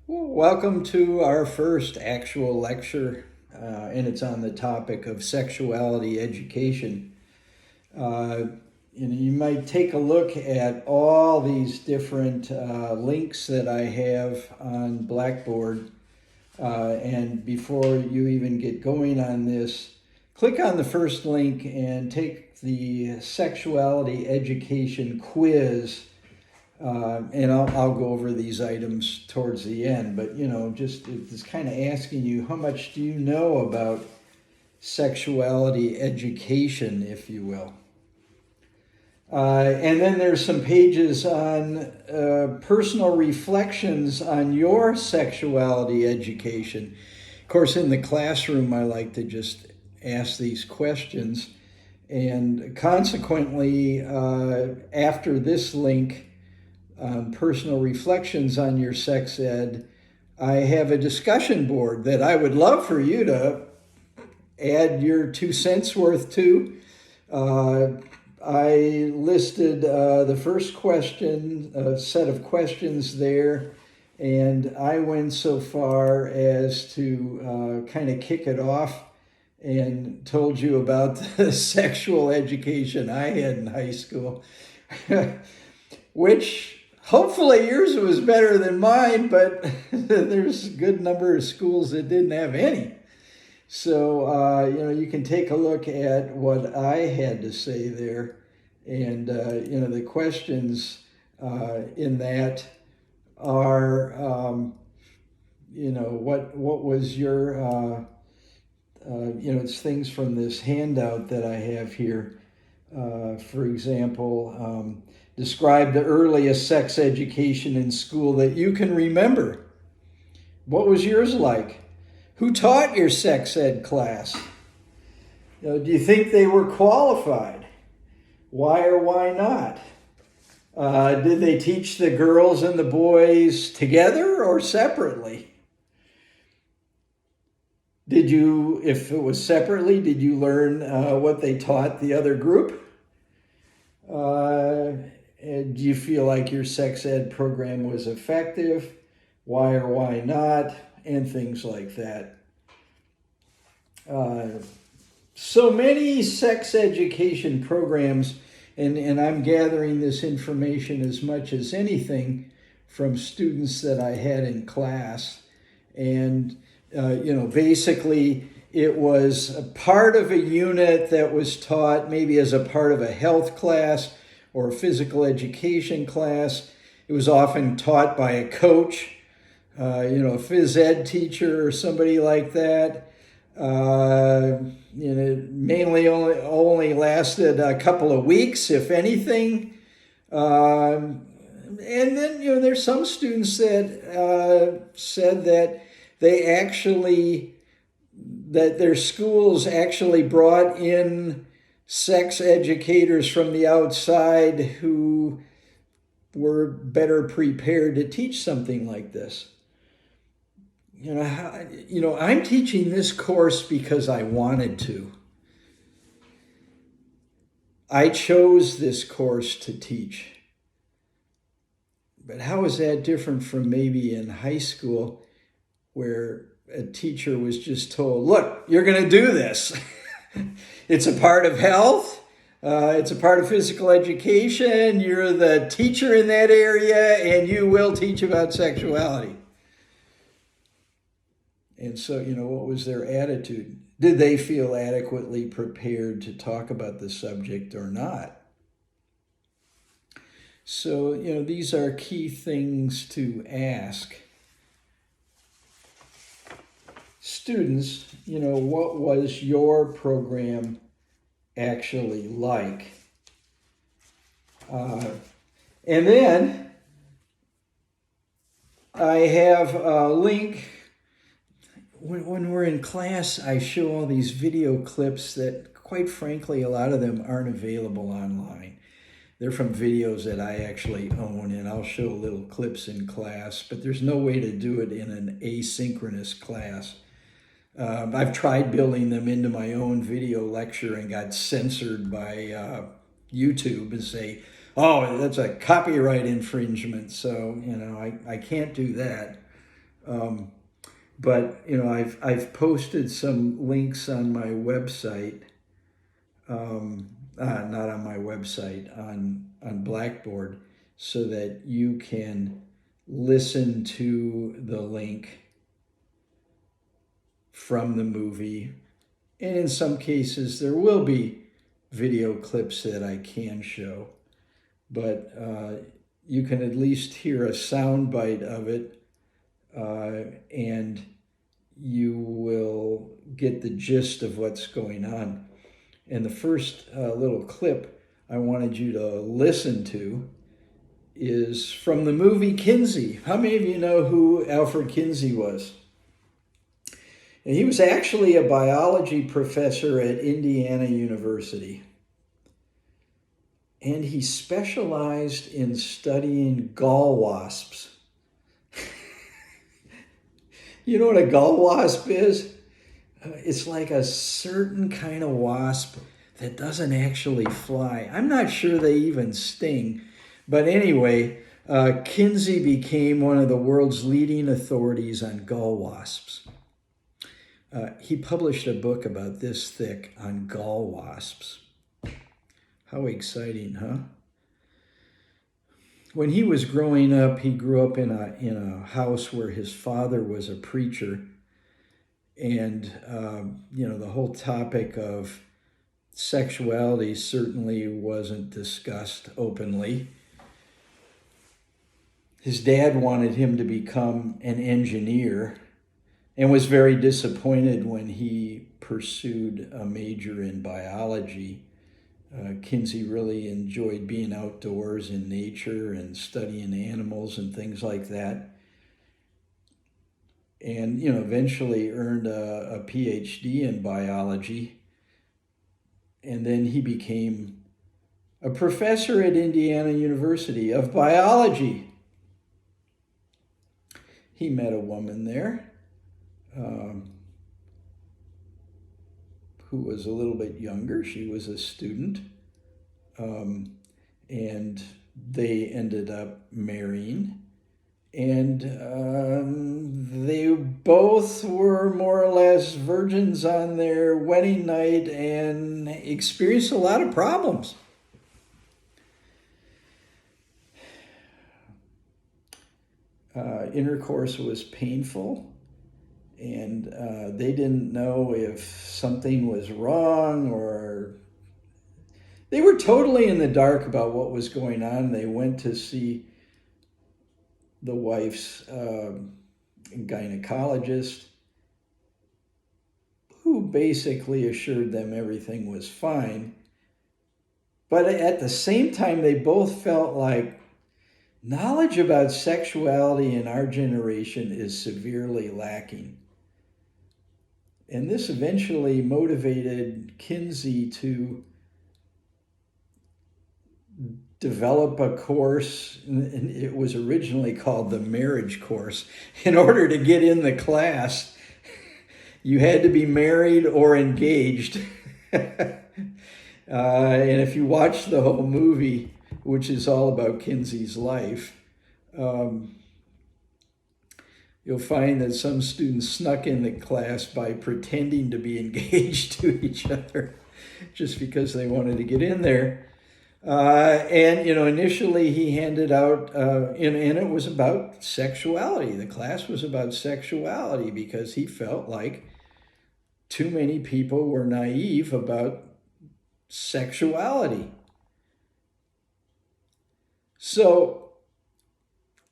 Well, welcome to our first actual lecture, and it's on the topic of sexuality education. Uh, you might take a look at all these different links that I have on Blackboard, and before you even get going on this, click on the first link and take the sexuality education quiz, and I'll go over these items towards the end, but just it's kind of asking you, how much do you know about sexuality education, if you will. And then there's some pages on personal reflections on your sexuality education. Of course, in the classroom, I like to just ask these questions. And consequently, after this link, personal reflections on your sex ed, I have a discussion board that I would love for you to add your 2 cents worth to. I listed the first question, a set of questions there, and I went so far as to kind of kick it off and told you about the sexual education I had in high school, which hopefully yours was better than mine, but there's a good number of schools that didn't have any. So, you can take a look at what I had to say there. And, the questions in that are, what was your, it's things from this handout that I have here. For example, describe the earliest sex education in school that you can remember. What was yours like? Who taught your sex ed class? Do you think they were qualified? Why or why not? Did they teach the girls and the boys together or separately? Did you, if it was separately, did you learn what they taught the other group? Do you feel like your sex ed program was effective? Why or why not? And things like that. So many sex education programs, and I'm gathering this information as much as anything from students that I had in class. And, basically it was a part of a unit that was taught maybe as a part of a health class or a physical education class. It was often taught by a coach, a phys ed teacher or somebody like that. Mainly only lasted a couple of weeks, if anything. And then, there's some students that said that that their schools actually brought in sex educators from the outside who were better prepared to teach something like this. I'm teaching this course because I wanted to. I chose this course to teach. But how is that different from maybe in high school where a teacher was just told, look, you're going to do this. It's a part of health. It's a part of physical education. You're the teacher in that area, and you will teach about sexuality. And so, what was their attitude? Did they feel adequately prepared to talk about the subject or not? So, these are key things to ask. Students, what was your program actually like? And then I have a link. When we're in class, I show all these video clips that, quite frankly, a lot of them aren't available online. They're from videos that I actually own, and I'll show little clips in class, but there's no way to do it in an asynchronous class. I've tried building them into my own video lecture and got censored by YouTube and say, oh, that's a copyright infringement. So, I can't do that. But I've posted some links on my website, not on my website, on Blackboard, so that you can listen to the link from the movie. And in some cases, there will be video clips that I can show, but you can at least hear a sound bite of it, and you will get the gist of what's going on. And the first little clip I wanted you to listen to is from the movie Kinsey. How many of you know who Alfred Kinsey was? And he was actually a biology professor at Indiana University. And he specialized in studying gall wasps. You know what a gall wasp is? It's like a certain kind of wasp that doesn't actually fly. I'm not sure they even sting. But anyway, Kinsey became one of the world's leading authorities on gall wasps. He published a book about this thick on gall wasps. How exciting, huh? When he was growing up, he grew up in a house where his father was a preacher. And, the whole topic of sexuality certainly wasn't discussed openly. His dad wanted him to become an engineer and was very disappointed when he pursued a major in biology. Kinsey really enjoyed being outdoors in nature and studying animals and things like that. And, eventually earned a PhD in biology. And then he became a professor at Indiana University of biology. He met a woman there who was a little bit younger. She was a student. And they ended up marrying. And they both were more or less virgins on their wedding night and experienced a lot of problems. Intercourse was painful, and they didn't know if something was wrong, or they were totally in the dark about what was going on. They went to see the wife's gynecologist, who basically assured them everything was fine. But at the same time, they both felt like knowledge about sexuality in our generation is severely lacking. And this eventually motivated Kinsey to develop a course, and it was originally called the marriage course. In order to get in the class, you had to be married or engaged. And if you watch the whole movie, which is all about Kinsey's life, you'll find that some students snuck in the class by pretending to be engaged to each other just because they wanted to get in there. And initially he handed out, and it was about sexuality. The class was about sexuality because he felt like too many people were naive about sexuality. So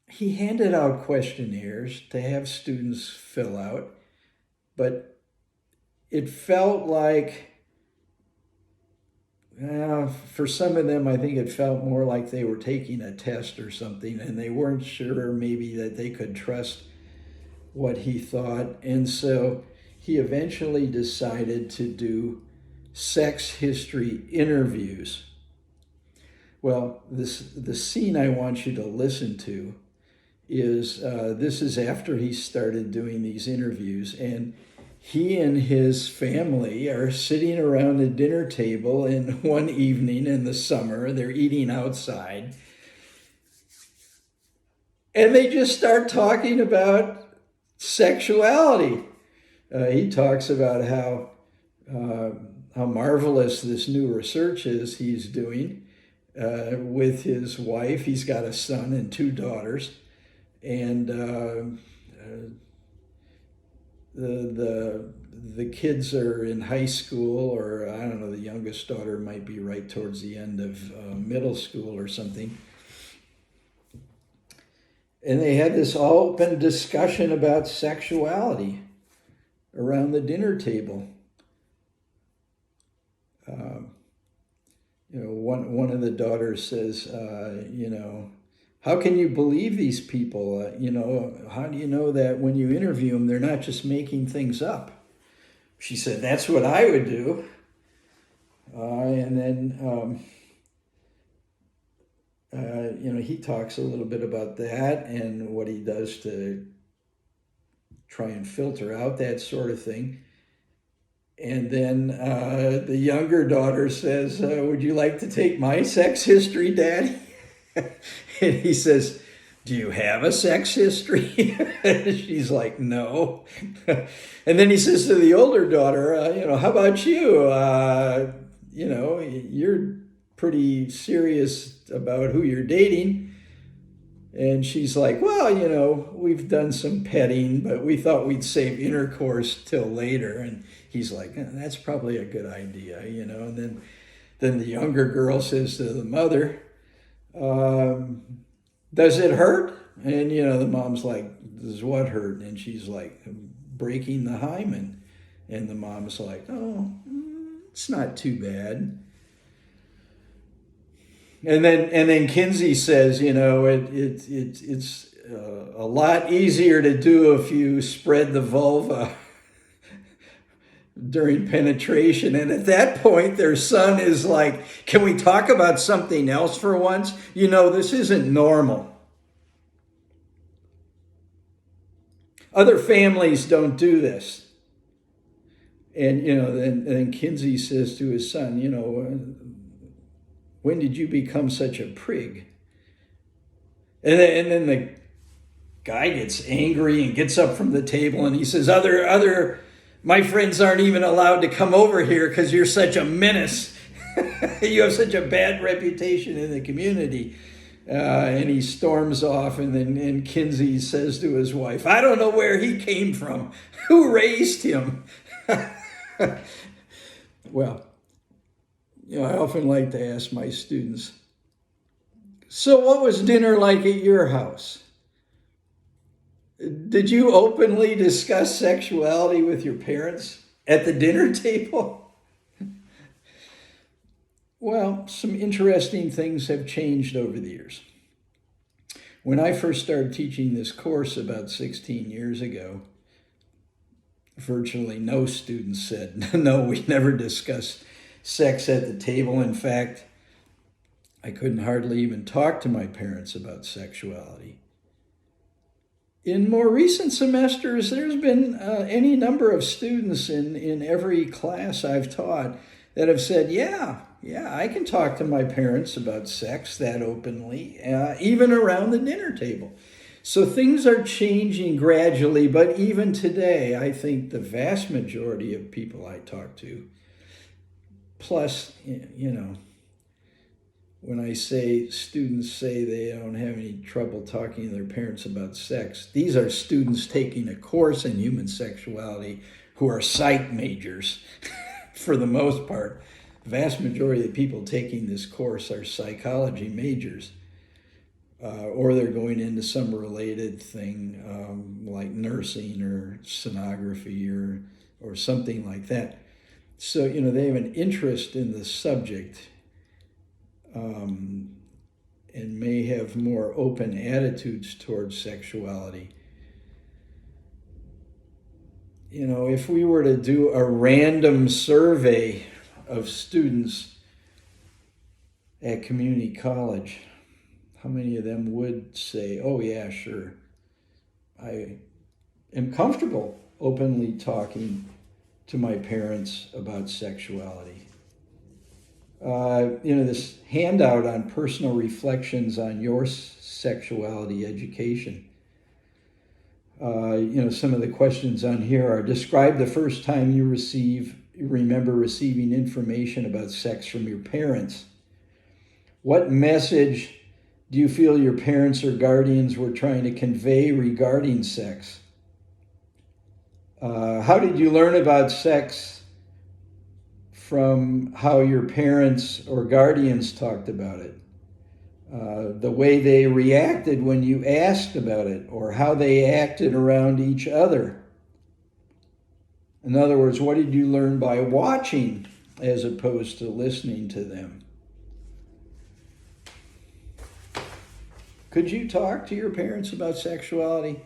he handed out questionnaires to have students fill out, but it felt like, for some of them, I think it felt more like they were taking a test or something, and they weren't sure maybe that they could trust what he thought. And so he eventually decided to do sex history interviews. Well, the scene I want you to listen to is, this is after he started doing these interviews, and he and his family are sitting around a dinner table in one evening in the summer. They're eating outside. And they just start talking about Sexuality. He talks about how marvelous this new research is he's doing with his wife. He's got a son and two daughters, and the kids are in high school, or I don't know, the youngest daughter might be right towards the end of middle school or something. And they had this open discussion about sexuality around the dinner table. One of the daughters says, how can you believe these people? How do you know that when you interview them, they're not just making things up? She said, that's what I would do. And then, he talks a little bit about that and what he does to try and filter out that sort of thing. And then the younger daughter says, would you like to take my sex history, Daddy? And he says, do you have a sex history? She's like, no. And then he says to the older daughter, how about you? You're pretty serious about who you're dating. And she's like, well, we've done some petting, but we thought we'd save intercourse till later. And he's like, that's probably a good idea, And then the younger girl says to the mother, does it hurt? And, the mom's like, does what hurt? And she's like, breaking the hymen. And the mom's like, oh, it's not too bad. And then Kinsey says, it's a lot easier to do if you spread the vulva during penetration. And at that point, their son is like, can we talk about something else for once? This isn't normal. Other families don't do this. And, then Kinsey says to his son, when did you become such a prig? And then the guy gets angry and gets up from the table and he says, my friends aren't even allowed to come over here because you're such a menace. You have such a bad reputation in the community. And he storms off, and then Kinsey says to his wife, I don't know where he came from. Who raised him? Well, I often like to ask my students, so what was dinner like at your house? Did you openly discuss sexuality with your parents at the dinner table? Well, some interesting things have changed over the years. When I first started teaching this course about 16 years ago, virtually no students said, no, we never discussed sex at the table. In fact, I couldn't hardly even talk to my parents about sexuality. In more recent semesters, there's been any number of students in every class I've taught that have said, yeah, I can talk to my parents about sex that openly, even around the dinner table. So things are changing gradually, but even today, I think the vast majority of people I talk to, plus, when I say students say they don't have any trouble talking to their parents about sex, these are students taking a course in human sexuality who are psych majors for the most part. The vast majority of the people taking this course are psychology majors, or they're going into some related thing like nursing or sonography or something like that. So, they have an interest in the subject and may have more open attitudes towards sexuality. If we were to do a random survey of students at community college, how many of them would say, oh yeah, sure, I am comfortable openly talking to my parents about sexuality? This handout on personal reflections on your sexuality education. Some of the questions on here are: describe the first time you remember receiving information about sex from your parents. What message do you feel your parents or guardians were trying to convey regarding sex? How did you learn about sex from how your parents or guardians talked about it? The way they reacted when you asked about it, or how they acted around each other. In other words, what did you learn by watching as opposed to listening to them? Could you talk to your parents about sexuality?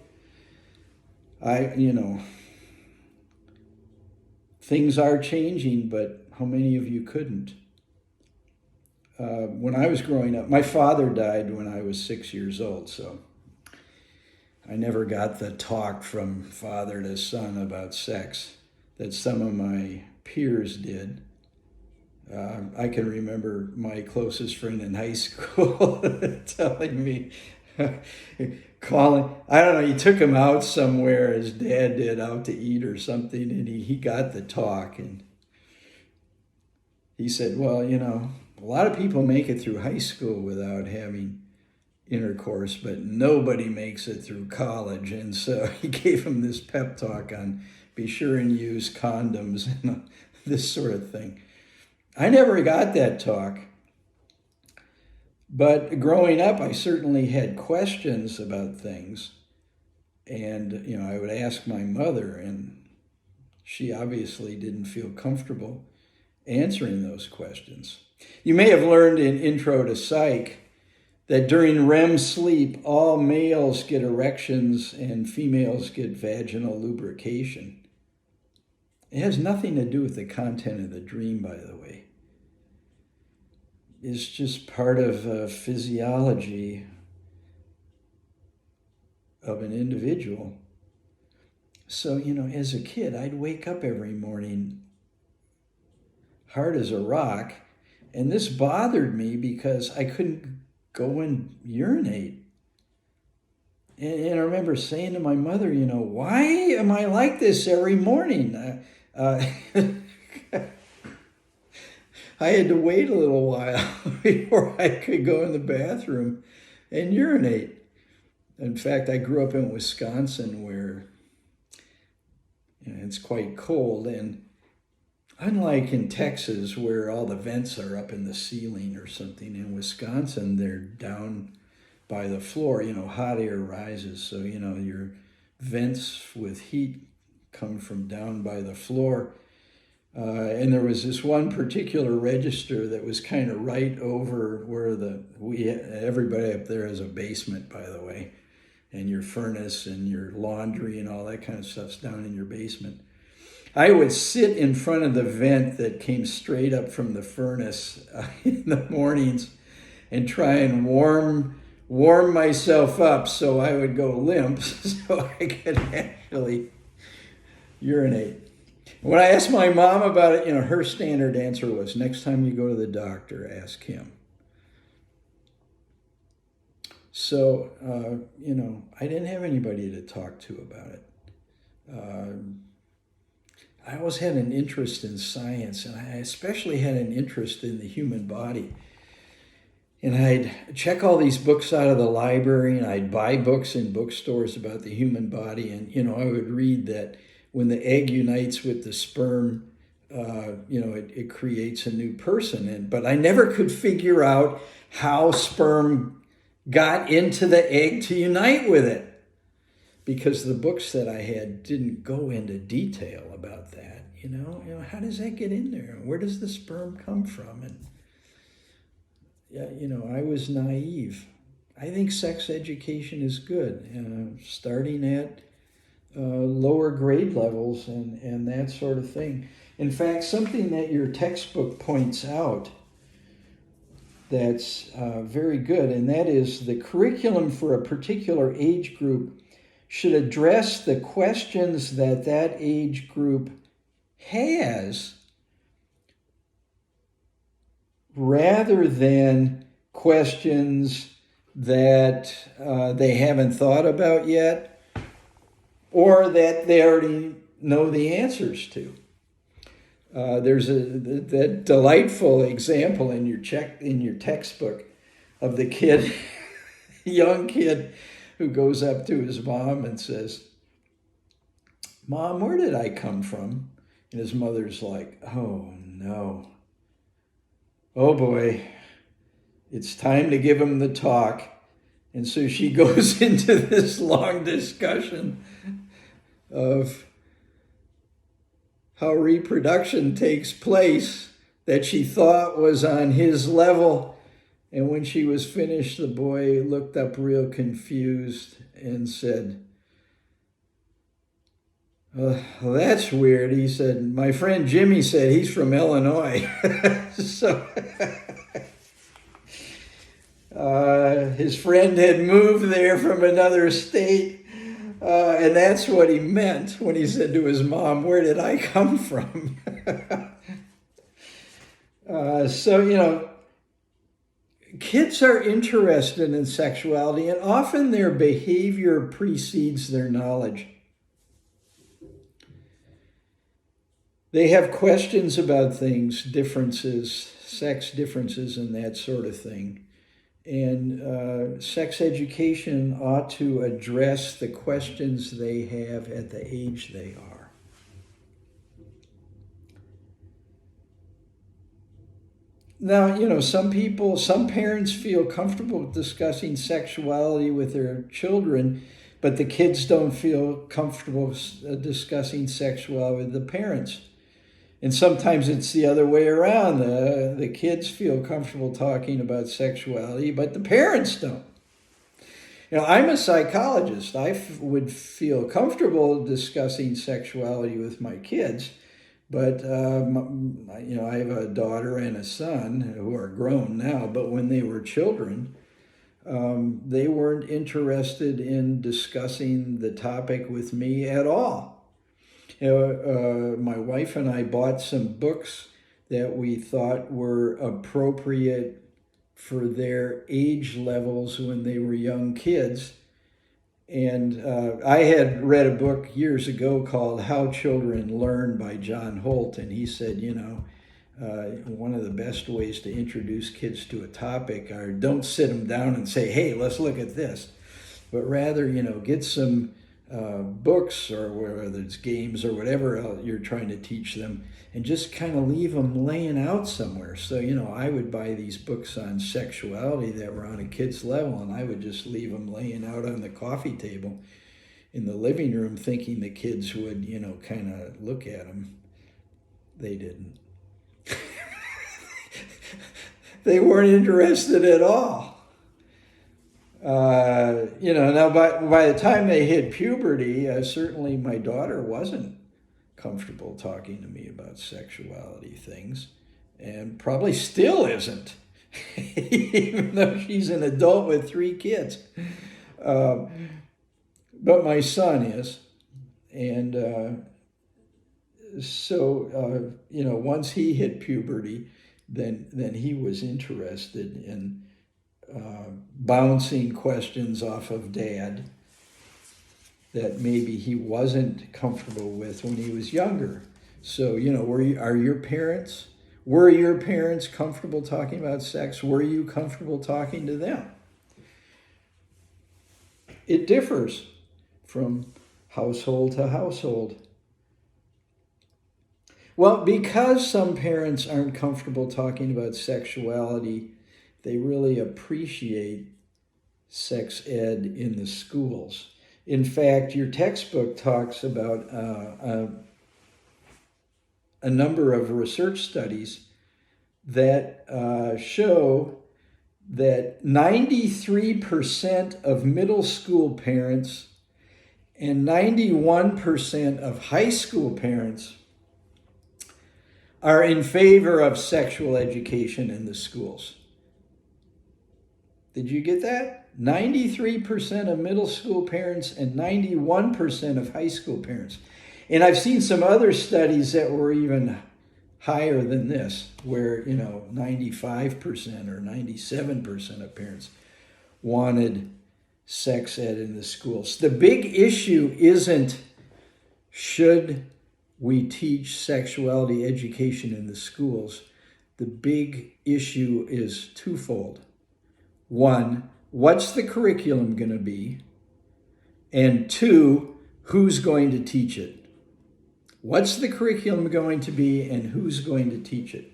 Things are changing, but how many of you couldn't? When I was growing up, my father died when I was 6 years old, so I never got the talk from father to son about sex that some of my peers did. I can remember my closest friend in high school telling me, I don't know, he took him out somewhere, his dad did, out to eat or something, and he got the talk, and he said, well, a lot of people make it through high school without having intercourse, but nobody makes it through college. And so he gave him this pep talk on be sure and use condoms and this sort of thing. I never got that talk. But growing up, I certainly had questions about things. And, I would ask my mother, and she obviously didn't feel comfortable answering those questions. You may have learned in Intro to Psych that during REM sleep, all males get erections and females get vaginal lubrication. It has nothing to do with the content of the dream, by the way. It's just part of physiology of an individual. So, as a kid, I'd wake up every morning hard as a rock, and this bothered me because I couldn't go and urinate. And I remember saying to my mother, why am I like this every morning? I had to wait a little while before I could go in the bathroom and urinate. In fact, I grew up in Wisconsin where it's quite cold, and unlike in Texas where all the vents are up in the ceiling or something, in Wisconsin they're down by the floor. Hot air rises, so your vents with heat come from down by the floor. And there was this one particular register that was kind of right over where everybody up there has a basement, by the way, and your furnace and your laundry and all that kind of stuff's down in your basement. I would sit in front of the vent that came straight up from the furnace in the mornings and try and warm myself up so I would go limp so I could actually urinate. When I asked my mom about it, her standard answer was, next time you go to the doctor, ask him. So, I didn't have anybody to talk to about it. I always had an interest in science, and I especially had an interest in the human body. And I'd check all these books out of the library, and I'd buy books in bookstores about the human body. And, I would read that when the egg unites with the sperm, it creates a new person. But I never could figure out how sperm got into the egg to unite with it, because the books that I had didn't go into detail about that. How does that get in there? Where does the sperm come from? And I was naive. I think sex education is good, starting at lower grade levels and that sort of thing. In fact, something that your textbook points out that's very good, and that is the curriculum for a particular age group should address the questions that age group has, rather than questions that they haven't thought about yet, or that they already know the answers to. There's that delightful example in your textbook of the kid, young kid, who goes up to his mom and says, "Mom, where did I come from?" And his mother's like, "Oh no, oh boy, it's time to give him the talk." And so she goes into this long discussion of how reproduction takes place that she thought was on his level. And when she was finished, the boy looked up real confused and said, "Well, that's weird." He said, "My friend Jimmy said he's from Illinois." So his friend had moved there from another state. And that's what he meant when he said to his mom, "Where did I come from?" So, kids are interested in sexuality, and often their behavior precedes their knowledge. They have questions about things, differences, sex differences, and that sort of thing. And sex education ought to address the questions they have at the age they are. Now, some parents feel comfortable discussing sexuality with their children, but the kids don't feel comfortable discussing sexuality with the parents. And sometimes it's the other way around. The kids feel comfortable talking about sexuality, but the parents don't. I'm a psychologist. I would feel comfortable discussing sexuality with my kids, but I have a daughter and a son who are grown now, but when they were children, they weren't interested in discussing the topic with me at all. My wife and I bought some books that we thought were appropriate for their age levels when they were young kids. And I had read a book years ago called How Children Learn by John Holt. And he said, one of the best ways to introduce kids to a topic are don't sit them down and say, "Hey, let's look at this," but rather, get some books, or whether it's games or whatever you're trying to teach them, and just kind of leave them laying out somewhere. So, I would buy these books on sexuality that were on a kid's level, and I would just leave them laying out on the coffee table in the living room, thinking the kids would, kind of look at them. They didn't. They weren't interested at all. Now by the time they hit puberty, certainly my daughter wasn't comfortable talking to me about sexuality things, and probably still isn't, even though she's an adult with 3 kids. But my son is, and so once he hit puberty, then he was interested in bouncing questions off of Dad that maybe he wasn't comfortable with when he was younger. So, were your parents comfortable talking about sex? Were you comfortable talking to them? It differs from household to household. Well, because some parents aren't comfortable talking about sexuality, they really appreciate sex ed in the schools. In fact, your textbook talks about a number of research studies that show that 93% of middle school parents and 91% of high school parents are in favor of sexual education in the schools. Did you get that? 93% of middle school parents and 91% of high school parents. And I've seen some other studies that were even higher than this, where 95% or 97% of parents wanted sex ed in the schools. The big issue isn't should we teach sexuality education in the schools. The big issue is twofold. One, what's the curriculum going to be? And two, who's going to teach it? What's the curriculum going to be and who's going to teach it?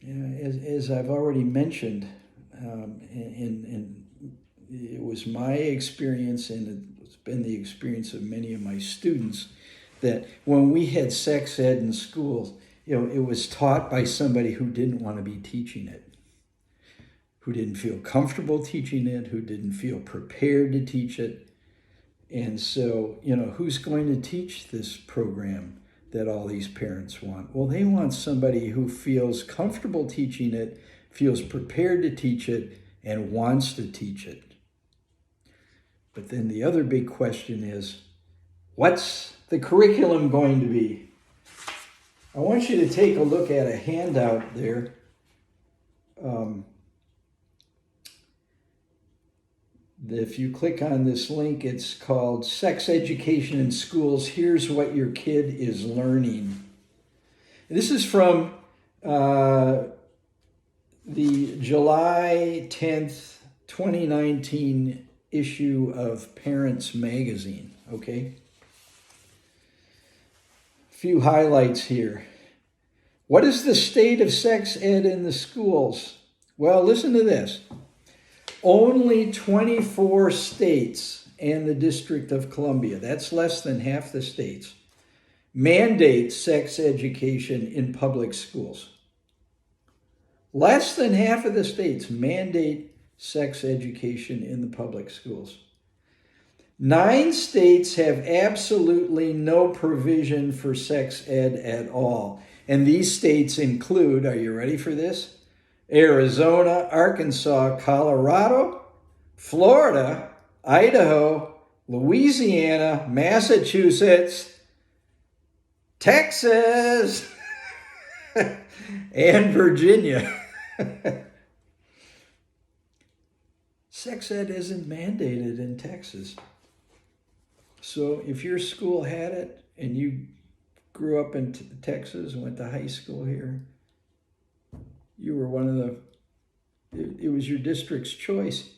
As I've already mentioned, and it was my experience, and it's been the experience of many of my students, that when we had sex ed in schools, it was taught by somebody who didn't want to be teaching it, who didn't feel comfortable teaching it, who didn't feel prepared to teach it. And so, who's going to teach this program that all these parents want? Well, they want somebody who feels comfortable teaching it, feels prepared to teach it, and wants to teach it. But then the other big question is, what's the curriculum going to be? I want you to take a look at a handout there. If you click on this link, it's called Sex Education in Schools. Here's what your kid is learning. This is from the July 10th, 2019 issue of Parents Magazine, okay? A few highlights here. What is the state of sex ed in the schools? Well, listen to this. Only 24 states and the District of Columbia, that's less than half the states, mandate sex education in public schools. Less than half of the states mandate sex education in the public schools. 9 states have absolutely no provision for sex ed at all. And these states include, are you ready for this? Arizona, Arkansas, Colorado, Florida, Idaho, Louisiana, Massachusetts, Texas, and Virginia. Sex ed isn't mandated in Texas. So if your school had it and you grew up in Texas and went to high school here, you were it was your district's choice.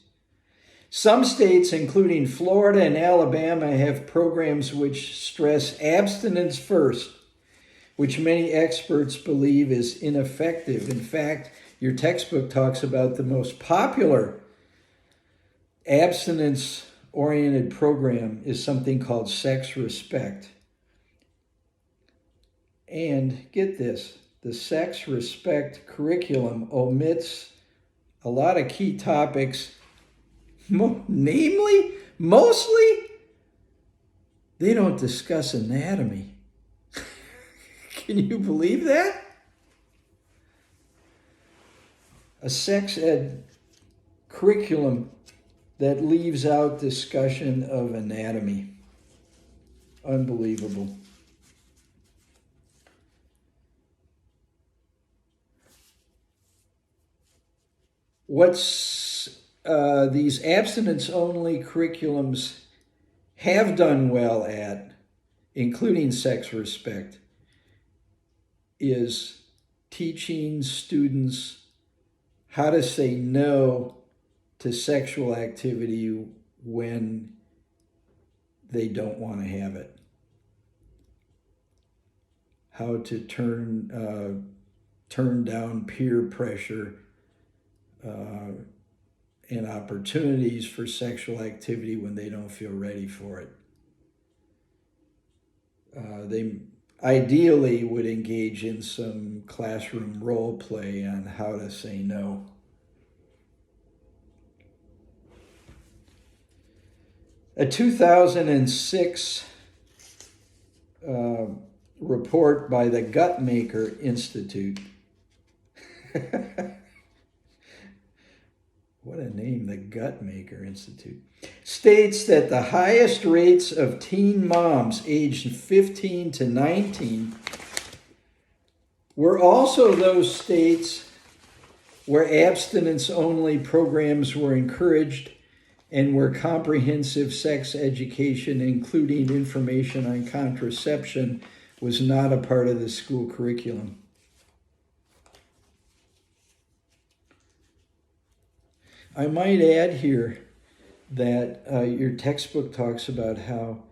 Some states, including Florida and Alabama, have programs which stress abstinence first, which many experts believe is ineffective. In fact, your textbook talks about the most popular abstinence-oriented program is something called Sex Respect. And get this, the Sex Respect curriculum omits a lot of key topics, namely, mostly, they don't discuss anatomy. Can you believe that? A sex ed curriculum that leaves out discussion of anatomy. Unbelievable. What's these abstinence-only curriculums have done well at, including Sex Respect, is teaching students how to say no to sexual activity when they don't want to have it. How to turn down peer pressure and opportunities for sexual activity when they don't feel ready for it. They ideally would engage in some classroom role play on how to say no. A 2006 report by the Guttmaker Institute. What a name, the Guttmaker Institute. States that the highest rates of teen moms aged 15 to 19 were also those states where abstinence-only programs were encouraged, and where comprehensive sex education, including information on contraception, was not a part of the school curriculum. I might add here that your textbook talks about how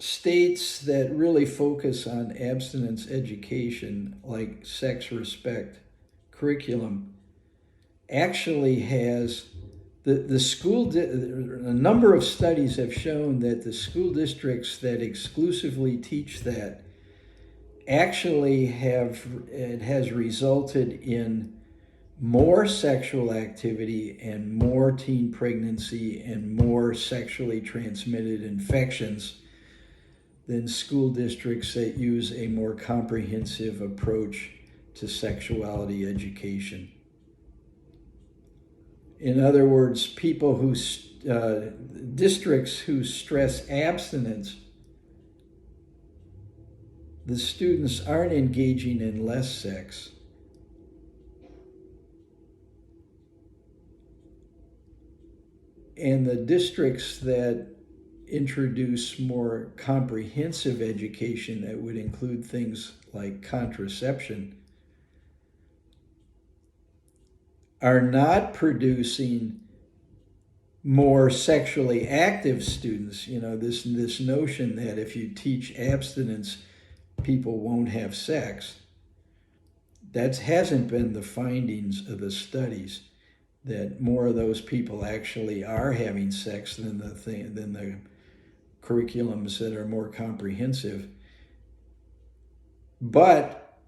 states that really focus on abstinence education, like sex respect curriculum, actually has a number of studies have shown that the school districts that exclusively teach that actually it has resulted in more sexual activity and more teen pregnancy and more sexually transmitted infections than school districts that use a more comprehensive approach to sexuality education. In other words, districts who stress abstinence, the students aren't engaging in less sex. And the districts that introduce more comprehensive education that would include things like contraception are not producing more sexually active students. You know, this notion that if you teach abstinence, people won't have sex. That hasn't been the findings of the studies, that more of those people actually are having sex than the curriculums that are more comprehensive. But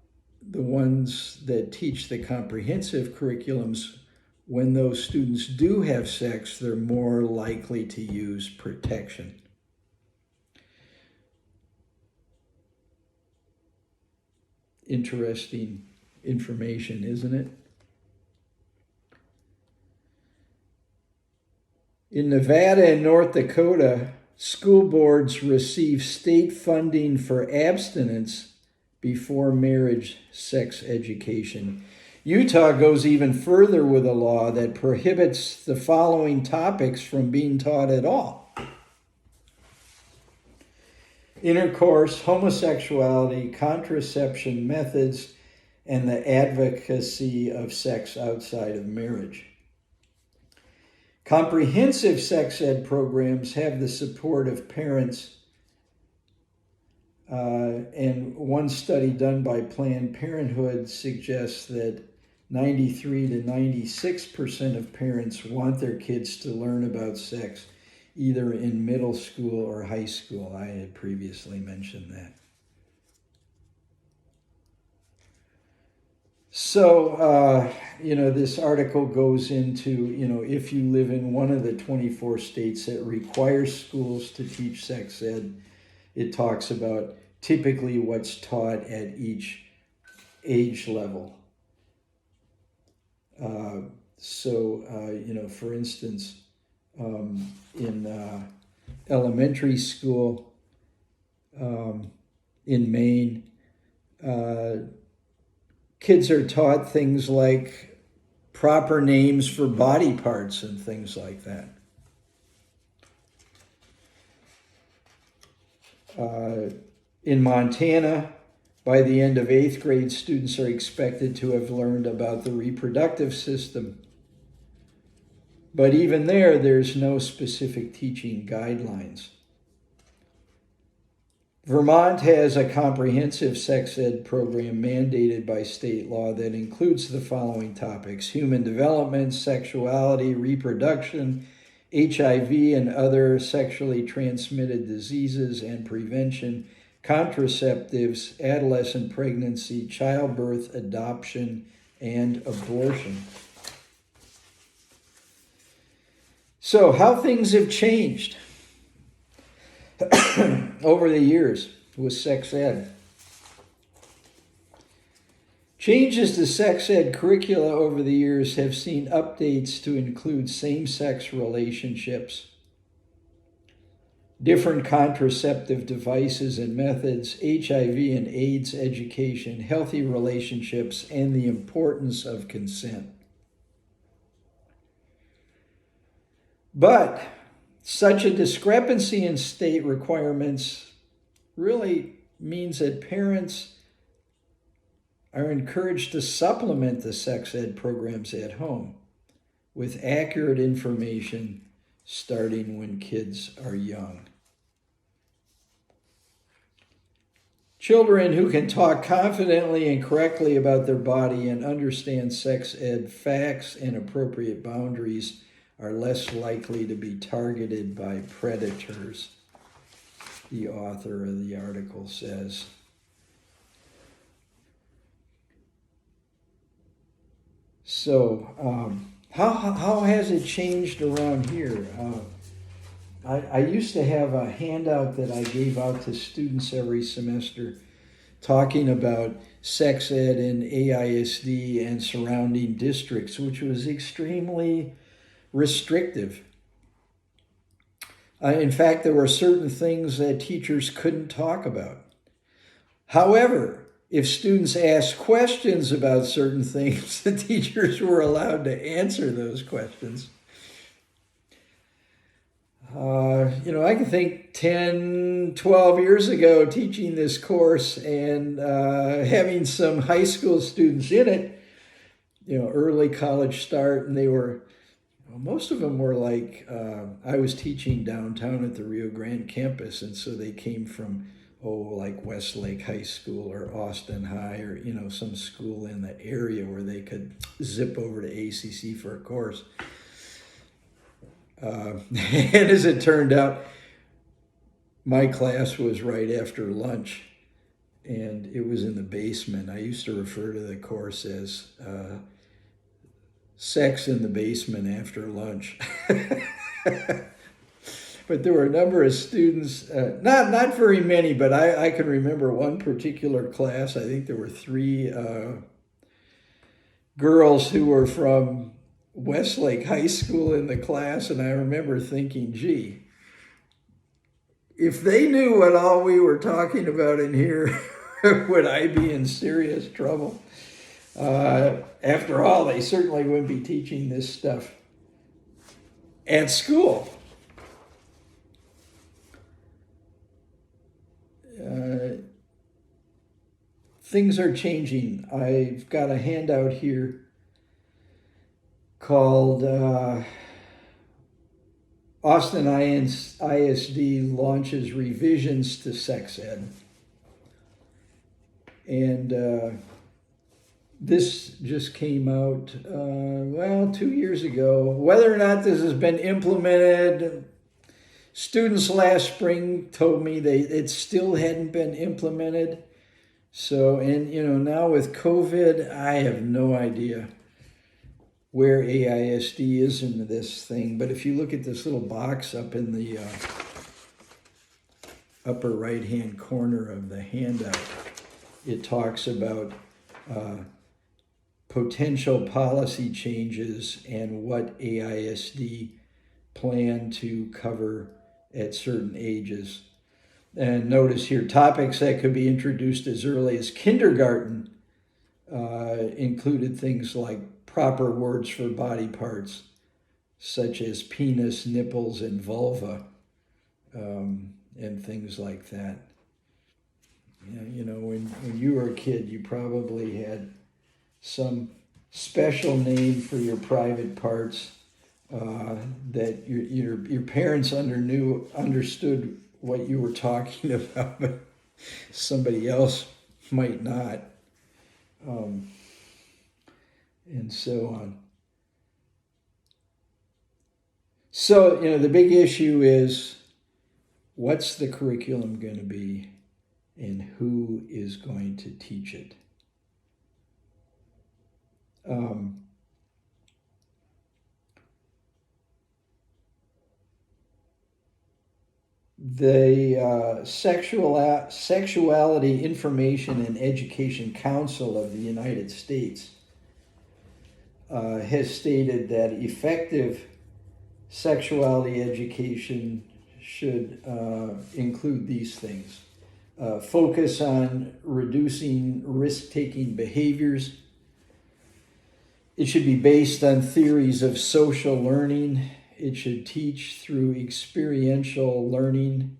the ones that teach the comprehensive curriculums, when those students do have sex, they're more likely to use protection. Interesting information, isn't it? In Nevada and North Dakota, school boards receive state funding for abstinence before marriage sex education. Utah goes even further with a law that prohibits the following topics from being taught at all: intercourse, homosexuality, contraception methods, and the advocacy of sex outside of marriage. Comprehensive sex ed programs have the support of parents, and one study done by Planned Parenthood suggests that 93 to 96% of parents want their kids to learn about sex either in middle school or high school. I had previously mentioned that. So, this article goes into, if you live in one of the 24 states that requires schools to teach sex ed, it talks about typically what's taught at each age level. For instance, in elementary school in Maine, kids are taught things like proper names for body parts and things like that. In Montana, by the end of 8th grade, students are expected to have learned about the reproductive system. But even there's no specific teaching guidelines. Vermont has a comprehensive sex ed program mandated by state law that includes the following topics: human development, sexuality, reproduction, HIV and other sexually transmitted diseases and prevention, contraceptives, adolescent pregnancy, childbirth, adoption, and abortion. So, how things have changed over the years with sex ed. Changes to sex ed curricula over the years have seen updates to include same-sex relationships, different contraceptive devices and methods, HIV and AIDS education, healthy relationships, and the importance of consent. But such a discrepancy in state requirements really means that parents are encouraged to supplement the sex ed programs at home with accurate information starting when kids are young. Children who can talk confidently and correctly about their body and understand sex ed facts and appropriate boundaries are less likely to be targeted by predators, the author of the article says. So, how has it changed around here? I used to have a handout that I gave out to students every semester talking about sex ed in AISD and surrounding districts, which was extremely restrictive. In fact, there were certain things that teachers couldn't talk about. However, if students asked questions about certain things, the teachers were allowed to answer those questions. I can think 10, 12 years ago teaching this course and having some high school students in it, early college start, and they were, most of them were like, I was teaching downtown at the Rio Grande campus, and so they came from, like Westlake High School or Austin High or, some school in the area where they could zip over to ACC for a course. And as it turned out, my class was right after lunch, and it was in the basement. I used to refer to the course as sex in the basement after lunch. But there were a number of students, not very many, but I can remember one particular class. I think there were 3 girls who were from Westlake High School in the class, and I remember thinking, gee, if they knew what all we were talking about in here, would I be in serious trouble? After all, they certainly wouldn't be teaching this stuff at school. Things are changing. I've got a handout here called Austin ISD launches revisions to sex ed. And this just came out, 2 years ago. Whether or not this has been implemented, students last spring told me it still hadn't been implemented. So, and now with COVID, I have no idea where AISD is in this thing. But if you look at this little box up in the upper right-hand corner of the handout, it talks about potential policy changes and what AISD plan to cover at certain ages. And notice here, topics that could be introduced as early as kindergarten included things like proper words for body parts, such as penis, nipples, and vulva, and things like that. When you were a kid, you probably had some special name for your private parts that your parents understood what you were talking about, but somebody else might not, and so on. So, the big issue is, what's the curriculum going to be and who is going to teach it? The Sexuality Information and Education Council of the United States has stated that effective sexuality education should include these things. Focus on reducing risk-taking behaviors. It should be based on theories of social learning. It should teach through experiential learning.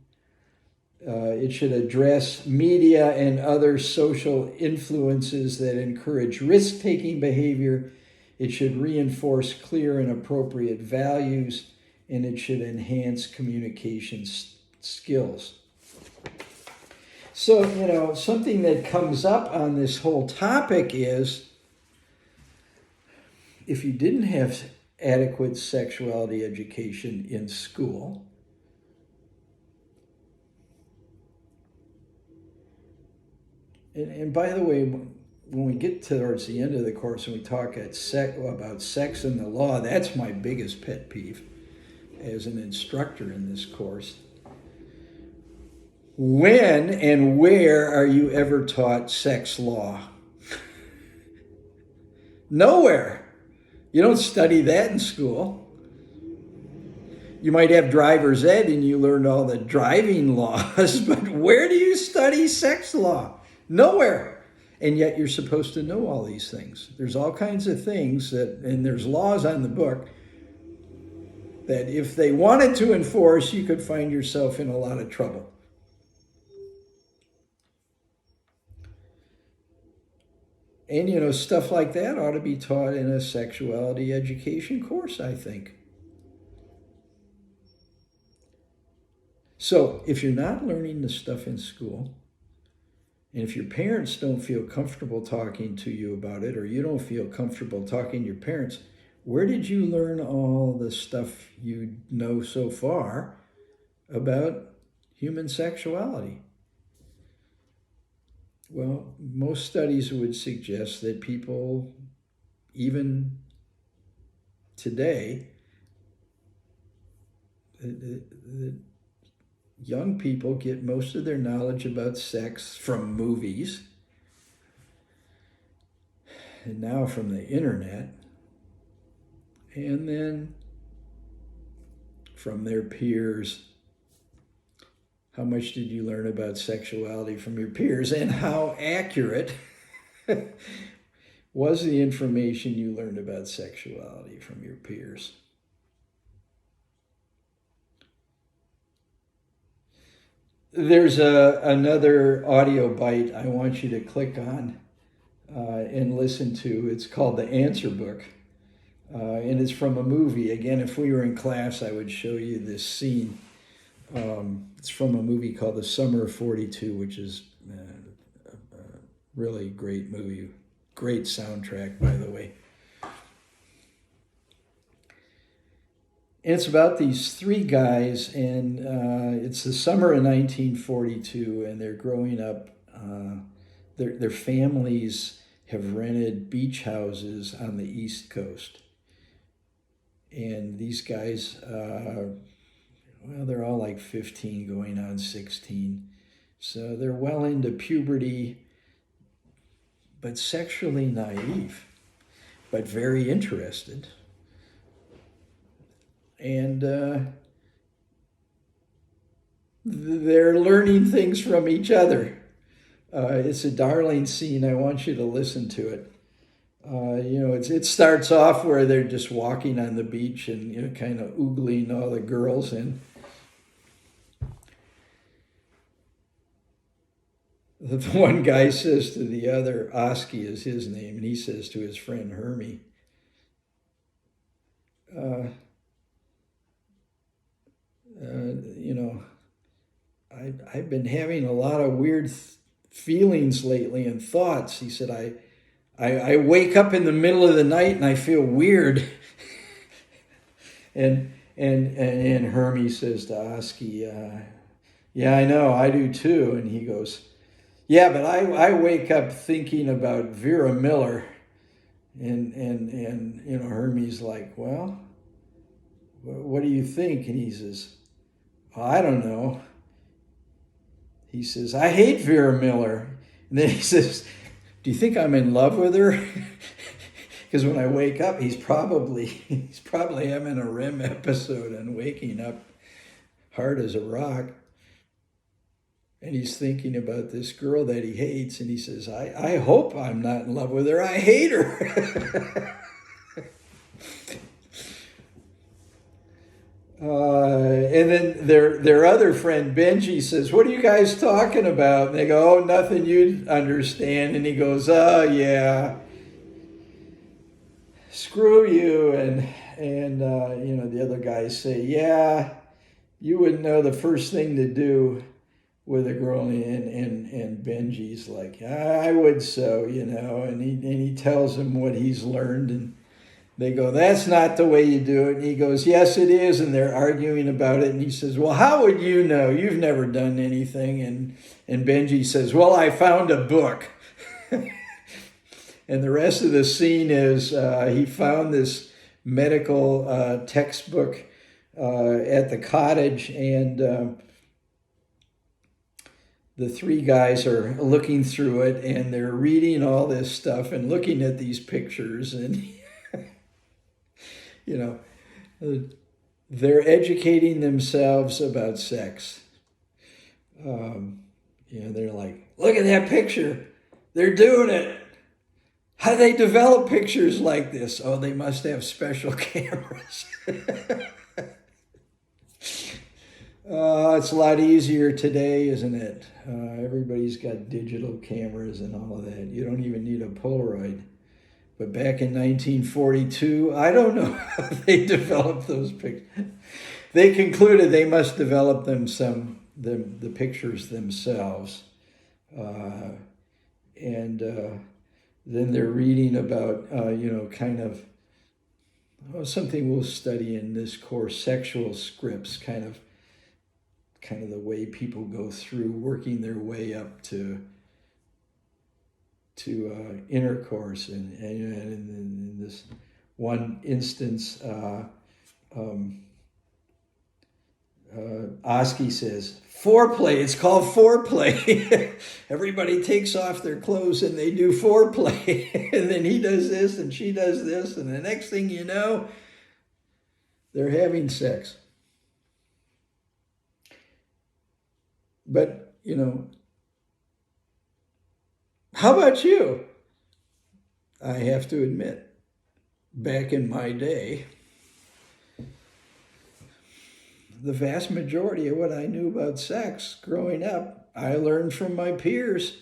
It should address media and other social influences that encourage risk-taking behavior. It should reinforce clear and appropriate values, and it should enhance communication skills. So, something that comes up on this whole topic is, if you didn't have adequate sexuality education in school, and by the way, when we get towards the end of the course and we talk about sex and the law, that's my biggest pet peeve as an instructor in this course. When and where are you ever taught sex law? Nowhere. You don't study that in school. You might have driver's ed and you learn all the driving laws, but where do you study sex law? Nowhere. And yet you're supposed to know all these things. There's all kinds of things and there's laws on the book that if they wanted to enforce, you could find yourself in a lot of trouble. And, stuff like that ought to be taught in a sexuality education course, I think. So if you're not learning the stuff in school, and if your parents don't feel comfortable talking to you about it, or you don't feel comfortable talking to your parents, where did you learn all the stuff you know so far about human sexuality? Well, most studies would suggest that people, even today, that young people get most of their knowledge about sex from movies, and now from the internet, and then from their peers. How much did you learn about sexuality from your peers, and how accurate was the information you learned about sexuality from your peers? There's another audio bite I want you to click on and listen to. It's called The Answer Book, and it's from a movie. Again, if we were in class, I would show you this scene. It's from a movie called The Summer of 42, which is a really great movie. Great soundtrack, by the way. And it's about these three guys, and it's the summer of 1942, and they're growing up. Their families have rented beach houses on the East Coast. And these guys, they're all like 15 going on 16. So they're well into puberty, but sexually naive, but very interested. And they're learning things from each other. It's a darling scene. I want you to listen to it. It starts off where they're just walking on the beach and kind of oogling all the girls, and the one guy says to the other, Oski is his name, and he says to his friend Hermie, I've been having a lot of weird feelings lately and thoughts. He said, I wake up in the middle of the night and I feel weird. and Hermie says to Oski, yeah, I know, I do too. And he goes, yeah, but I wake up thinking about Vera Miller. And Hermie's like, well, what do you think? And he says, I don't know. He says, I hate Vera Miller. And then he says, do you think I'm in love with her? Because when I wake up, he's probably having a REM episode and waking up hard as a rock. And he's thinking about this girl that he hates, and he says, I hope I'm not in love with her. I hate her. And then their other friend, Benji, says, what are you guys talking about? And they go, oh, nothing you'd understand. And he goes, oh, yeah, screw you. And the other guys say, yeah, you wouldn't know the first thing to do with a girl. And Benji's like, I would so, and he tells him what he's learned, and they go, that's not the way you do it. And he goes, yes, it is. And they're arguing about it. And he says, well, how would you know? You've never done anything. And Benji says, well, I found a book. And the rest of the scene is he found this medical textbook at the cottage. And the three guys are looking through it. And they're reading all this stuff and looking at these pictures. And they're educating themselves about sex. They're like, look at that picture. They're doing it. How do they develop pictures like this? Oh, they must have special cameras. It's a lot easier today, isn't it? Everybody's got digital cameras and all of that. You don't even need a Polaroid. But back in 1942, I don't know how they developed those pictures. They concluded they must develop the pictures themselves. Then they're reading about, something we'll study in this course, sexual scripts, kind of the way people go through working their way up to intercourse, and in this one instance, Oski says, foreplay, it's called foreplay. Everybody takes off their clothes and they do foreplay. And then he does this and she does this, and the next thing you know, they're having sex. But, how about you? I have to admit, back in my day, the vast majority of what I knew about sex growing up, I learned from my peers.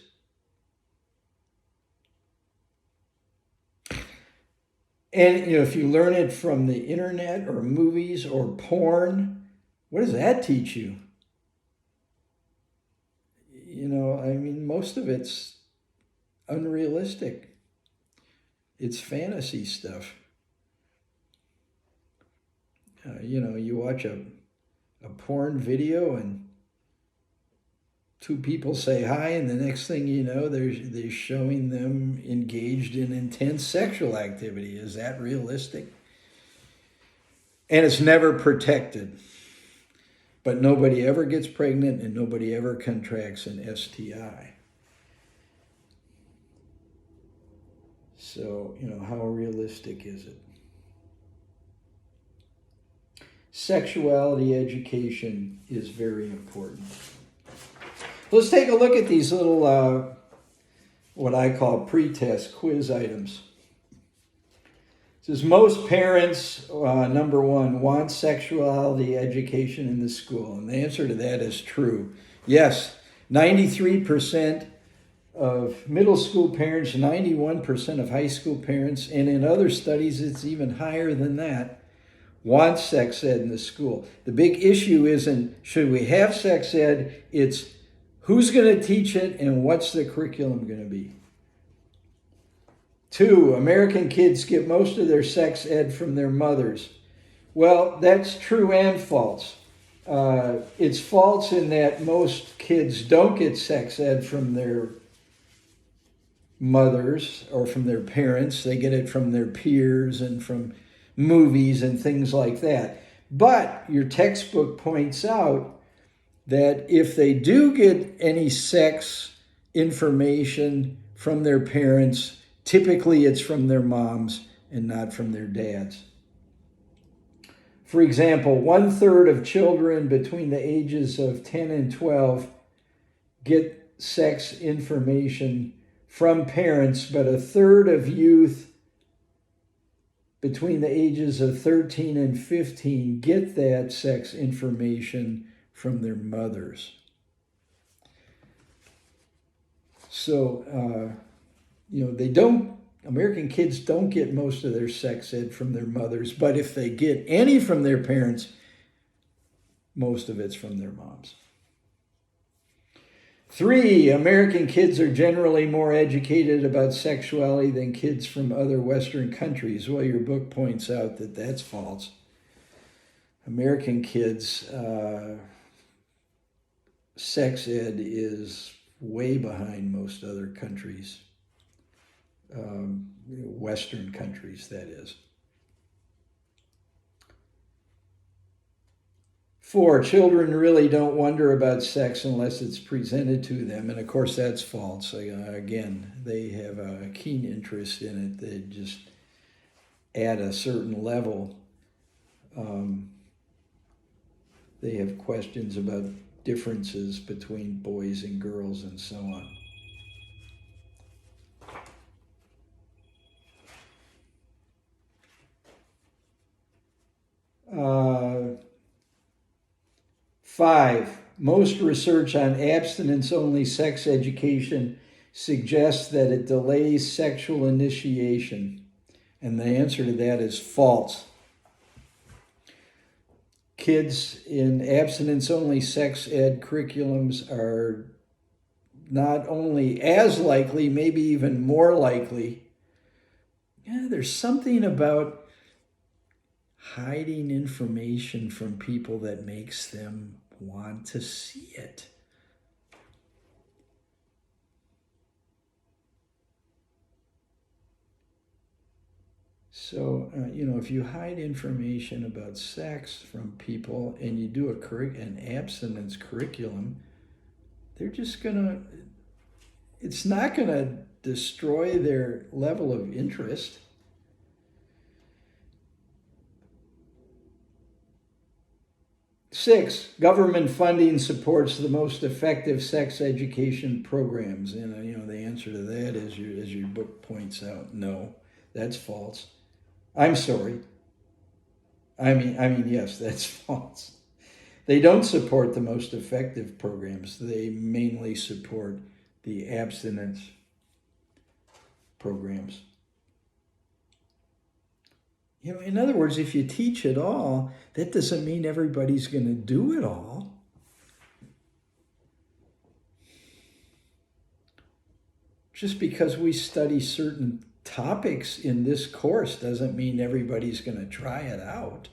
And if you learn it from the internet or movies or porn, what does that teach you? Most of it's unrealistic. It's fantasy stuff. You watch a porn video and two people say hi, and the next thing you know, they're showing them engaged in intense sexual activity. Is that realistic? And it's never protected. But nobody ever gets pregnant and nobody ever contracts an STI. So, how realistic is it? Sexuality education is very important. Let's take a look at these little, what I call pre-test quiz items. It says most parents, number one, want sexuality education in the school. And the answer to that is true. Yes, 93% of middle school parents, 91% of high school parents, and in other studies it's even higher than that, want sex ed in the school. The big issue isn't should we have sex ed, it's who's going to teach it and what's the curriculum going to be. 2, American kids get most of their sex ed from their mothers. Well, that's true and false. It's false in that most kids don't get sex ed from their mothers or from their parents. They get it from their peers and from movies and things like that. But your textbook points out that if they do get any sex information from their parents, typically it's from their moms and not from their dads. For example, 1/3 of children between the ages of 10 and 12 get sex information from parents, but 1/3 of youth between the ages of 13 and 15 get that sex information from their mothers. So, American kids don't get most of their sex ed from their mothers, but if they get any from their parents, most of it's from their moms. 3, American kids are generally more educated about sexuality than kids from other Western countries. Well, your book points out that that's false. American kids, sex ed is way behind most other countries, Western countries, that is. 4, children really don't wonder about sex unless it's presented to them. And of course, that's false. Again, they have a keen interest in it. They just, at a certain level, they have questions about differences between boys and girls and so on. 5, most research on abstinence-only sex education suggests that it delays sexual initiation. And the answer to that is false. Kids in abstinence-only sex ed curriculums are not only as likely, maybe even more likely. Yeah, there's something about hiding information from people that makes them want to see it. So, if you hide information about sex from people and you do an abstinence curriculum, they're just it's not going to destroy their level of interest. 6, government funding supports the most effective sex education programs. And, the answer to that is, as your book points out, no, that's false. I'm sorry. I mean, yes, that's false. They don't support the most effective programs. They mainly support the abstinence programs. In other words, if you teach it all, that doesn't mean everybody's going to do it all. Just because we study certain topics in this course doesn't mean everybody's going to try it out.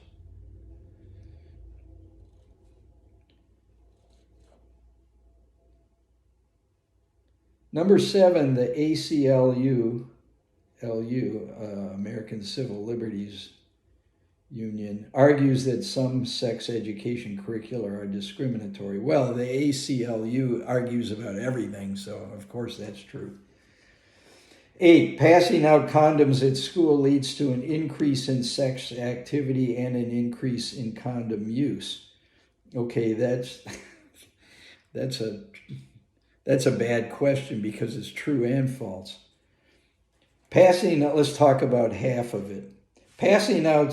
Number 7, the ACLU, American Civil Liberties Union, argues that some sex education curricula are discriminatory. Well, the ACLU argues about everything, so of course that's true. 8, passing out condoms at school leads to an increase in sex activity and an increase in condom use. Okay, that's a bad question because it's true and false. Let's talk about half of it. Passing out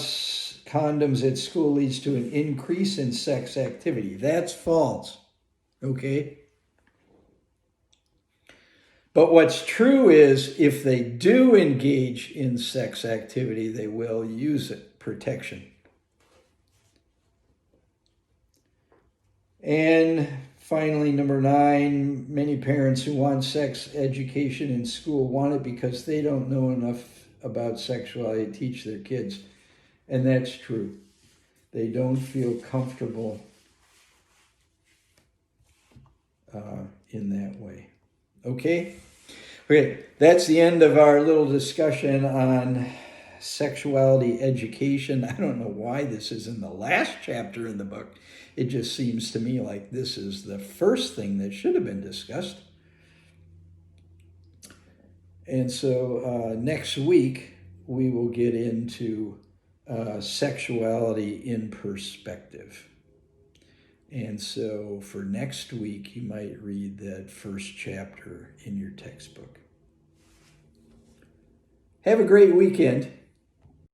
condoms at school leads to an increase in sex activity. That's false. Okay? But what's true is if they do engage in sex activity, they will use it, protection. And finally, number 9, many parents who want sex education in school want it because they don't know enough about sexuality to teach their kids. And that's true. They don't feel comfortable in that way. Okay, that's the end of our little discussion on sexuality education. I don't know why this is in the last chapter in the book. It just seems to me like this is the first thing that should have been discussed. And so next week, we will get into Sexuality in Perspective. And so for next week, you might read that first chapter in your textbook. Have a great weekend.